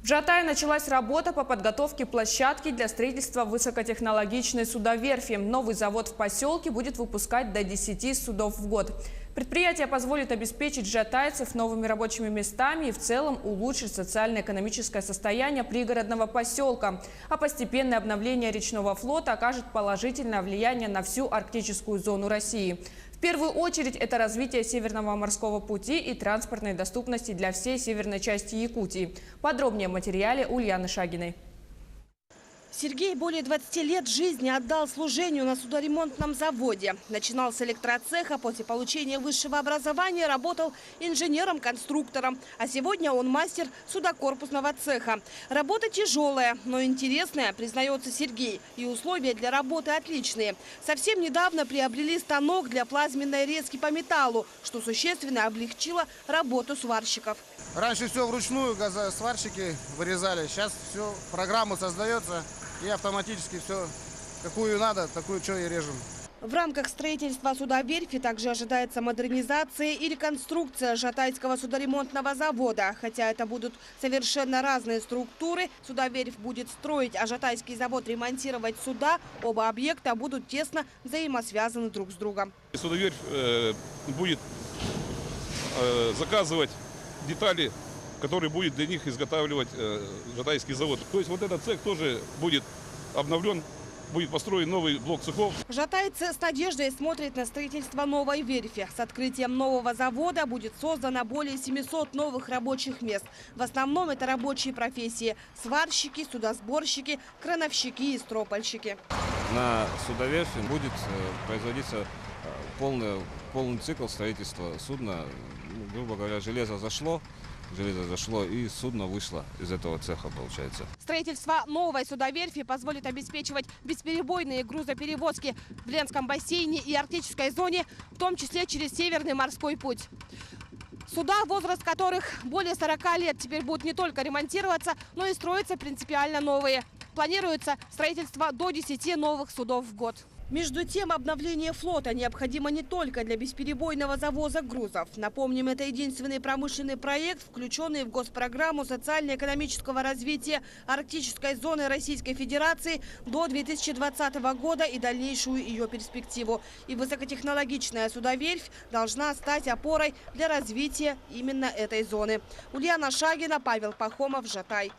В Жатае началась работа по подготовке площадки для строительства высокотехнологичной судоверфи. Новый завод в поселке будет выпускать до 10 судов в год. Предприятие позволит обеспечить жатайцев новыми рабочими местами и в целом улучшить социально-экономическое состояние пригородного поселка. А постепенное обновление речного флота окажет положительное влияние на всю арктическую зону России. В первую очередь это развитие Северного морского пути и транспортной доступности для всей северной части Якутии. Подробнее в материале Ульяны Шагиной. Сергей более 20 лет жизни отдал служению на судоремонтном заводе. Начинал с электроцеха, после получения высшего образования работал инженером-конструктором. А сегодня он мастер судокорпусного цеха. Работа тяжелая, но интересная, признается Сергей. И условия для работы отличные. Совсем недавно приобрели станок для плазменной резки по металлу, что существенно облегчило работу сварщиков. Раньше все вручную сварщики вырезали. Сейчас все, программа создается. И автоматически все, какую надо, такую что и режем. В рамках строительства судоверфи также ожидается модернизация и реконструкция Жатайского судоремонтного завода. Хотя это будут совершенно разные структуры. Судоверфь будет строить, а Жатайский завод ремонтировать суда. Оба объекта будут тесно взаимосвязаны друг с другом. Судоверфь будет заказывать детали, который будет для них изготавливать Жатайский завод. То есть вот этот цех тоже будет обновлен, будет построен новый блок цехов. Жатайцы с надеждой смотрят на строительство новой верфи. С открытием нового завода будет создано более 700 новых рабочих мест. В основном это рабочие профессии – сварщики, судосборщики, крановщики и стропольщики. На судоверфи будет производиться полный цикл строительства судна. Грубо говоря, железо зашло и судно вышло из этого цеха, получается. Строительство новой судоверфи позволит обеспечивать бесперебойные грузоперевозки в Ленском бассейне и арктической зоне, в том числе через Северный морской путь. Суда, возраст которых более 40 лет, теперь будут не только ремонтироваться, но и строиться принципиально новые. Планируется строительство до 10 новых судов в год. Между тем, обновление флота необходимо не только для бесперебойного завоза грузов. Напомним, это единственный промышленный проект, включенный в госпрограмму социально-экономического развития арктической зоны Российской Федерации до 2020 года и дальнейшую ее перспективу. И высокотехнологичная судоверфь должна стать опорой для развития именно этой зоны. Ульяна Шагина, Павел Пахомов, Жатай.